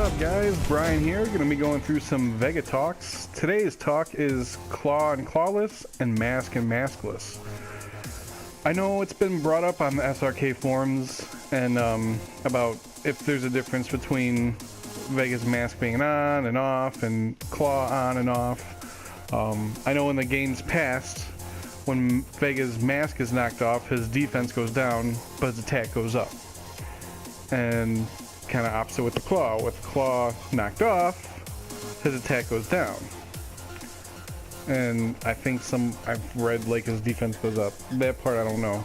up, guys? Brian here, going to be going through some Vega talks. Today's talk is Claw and Clawless and Mask and Maskless. I know it's been brought up on the SRK forums and about if there's a difference between Vega's mask being on and off and Claw on and off. I know in the games past, when Vega's mask is knocked off, his defense goes down, but his attack goes up. And kind of opposite with the Claw. With Claw knocked off, his attack goes down. And I think I've read like his defense goes up. That part I don't know.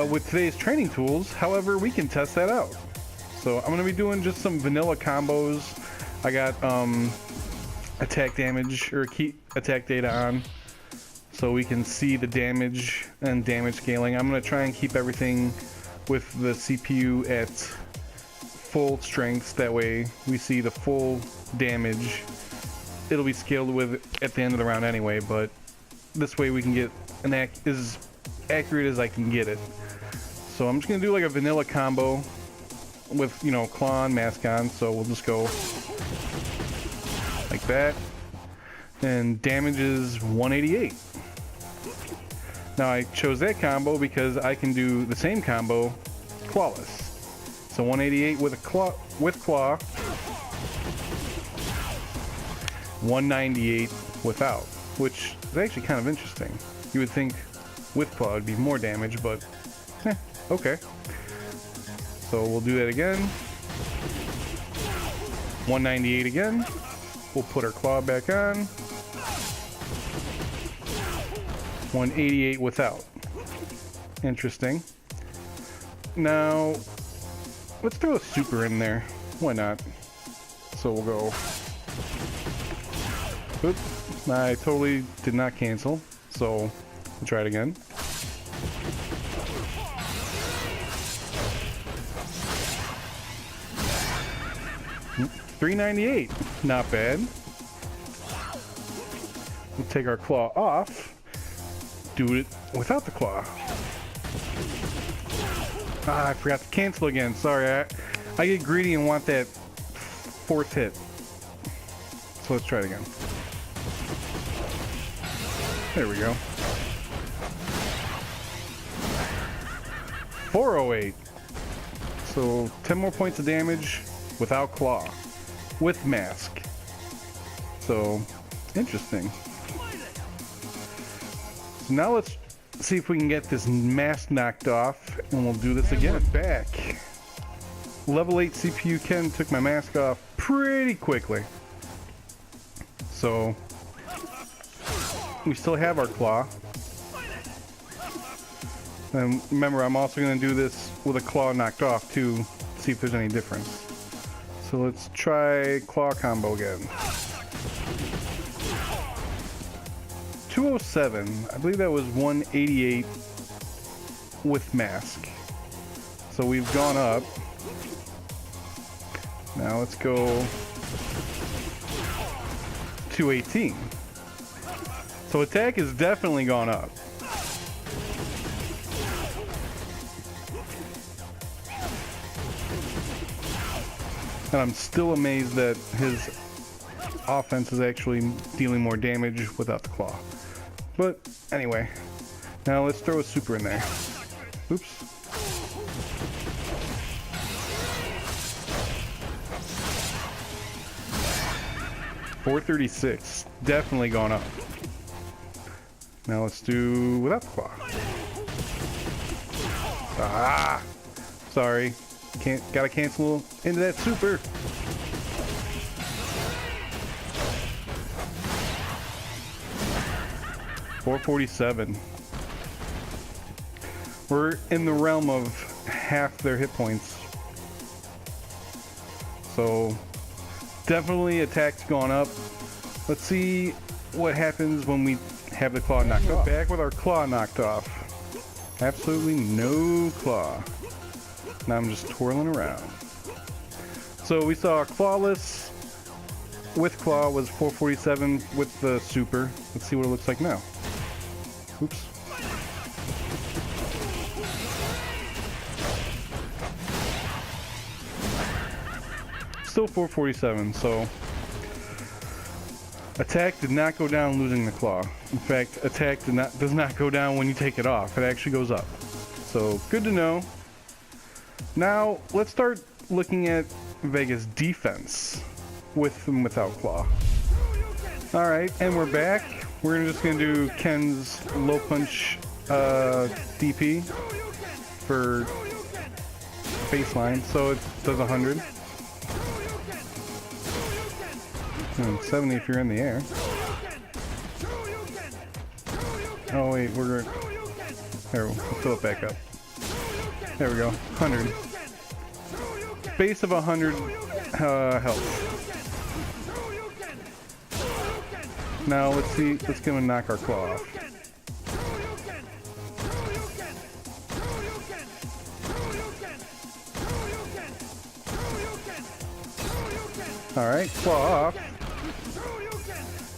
With today's training tools, however, we can test that out. So I'm going to be doing just some vanilla combos. I got attack damage or key attack data on, so we can see the damage and damage scaling. I'm going to try and keep everything with the CPU at full strength, that way we see the full damage. It'll be scaled with at the end of the round anyway, but this way we can get as accurate as I can get it. So I'm just going to do like a vanilla combo with, you know, Claw and Mask on, so we'll just go like that. And damage is 188. Now I chose that combo because I can do the same combo Clawless. So 188 with Claw, 198 without, which is actually kind of interesting. You would think with Claw would be more damage, but okay. So we'll do that again. 198 again. We'll put our Claw back on. 188 without. Interesting. Now, let's throw a super in there. Why not? So we'll go. Oops, I totally did not cancel. So we'll try it again. $398, not bad. We'll take our Claw off. Do it without the Claw. Ah, I forgot to cancel again. Sorry, I get greedy and want that fourth hit. So let's try it again. There we go. 408. So 10 more points of damage without Claw. With Mask. So, interesting. So now let's see if we can get this mask knocked off, and we'll do this again. We're back. Level 8 CPU Ken took my mask off pretty quickly. So, we still have our Claw. And remember, I'm also going to do this with a Claw knocked off too, see if there's any difference. So let's try Claw combo again. 207. I believe that was 188 with Mask. So we've gone up. Now let's go 218. So attack has definitely gone up. And I'm still amazed that his offense is actually dealing more damage without the Claw. But anyway, now let's throw a super in there. Oops. $436, definitely gone up. Now let's do without the Claw. Ah, sorry. Gotta cancel into that super. $447. We're in the realm of half their hit points. So definitely attack's gone up. Let's see what happens when we have the Claw knocked off. Back with our Claw knocked off. Absolutely no Claw. Now I'm just twirling around. So we saw Clawless with Claw was 447 with the super. Let's see what it looks like now. Oops. still 447, so attack did not go down losing the claw. In fact, attack does not go down when you take it off. It actually goes up. So good to know. Now let's start looking at Vega's defense with and without claw. All right, and we're back. We're just gonna do Ken's low punch DP for baseline, so it does 100. 70 if you're in the air. Oh wait, we're gonna... There, we'll fill it back up. There we go, 100. Base of 100 health. Now let's see, let's give him a knock our claw off. Alright, claw off.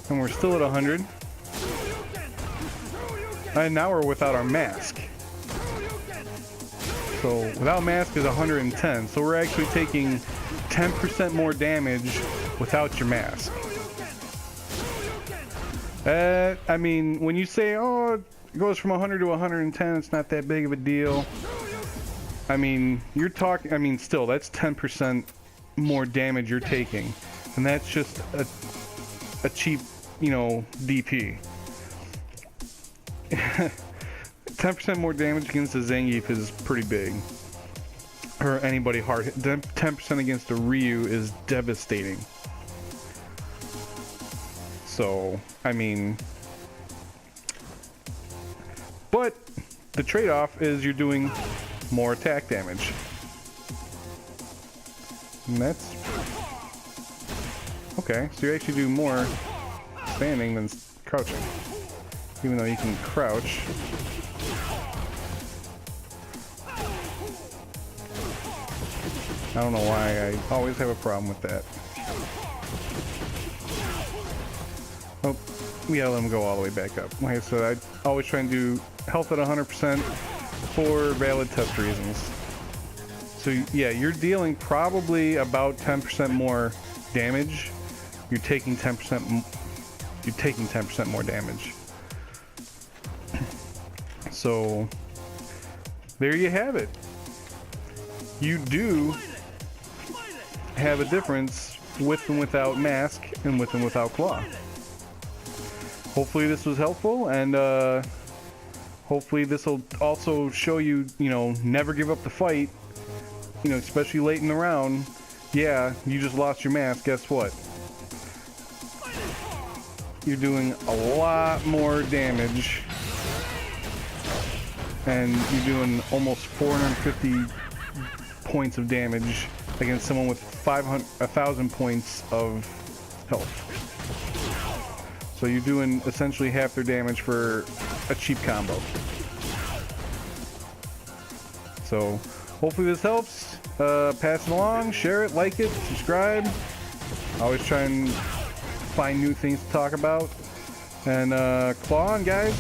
And we're still at 100. And now we're without our mask. So without mask is 110. So we're actually taking 10% more damage without your mask. I mean, when you say, oh, it goes from 100 to 110, it's not that big of a deal. I mean, you're talking, I mean, still, that's 10% more damage you're taking. And that's just a cheap, you know, DP. 10% more damage against a Zangief is pretty big. Or anybody hard hit. 10% against a Ryu is devastating. So, I mean... But, the trade-off is you're doing more attack damage. And that's... Okay, so you actually do more standing than crouching. Even though you can crouch. I don't know why I always have a problem with that. Oh, we gotta let him go all the way back up. Like I said, I always try and do health at 100% for valid test reasons. So yeah, you're dealing probably about 10% more damage. You're taking 10%. You're taking 10% more damage. So there you have it. You do have a difference with and without mask and with and without claw. Hopefully this was helpful, and hopefully this will also show you, you know, never give up the fight. You know, especially late in the round. Yeah, you just lost your mask. Guess what? You're doing a lot more damage, and you're doing almost 450 points of damage against someone with 1,000 points of health. So you're doing essentially half their damage for a cheap combo. So hopefully this helps. Pass it along, share it, like it, subscribe. Always try and find new things to talk about. And claw on, guys.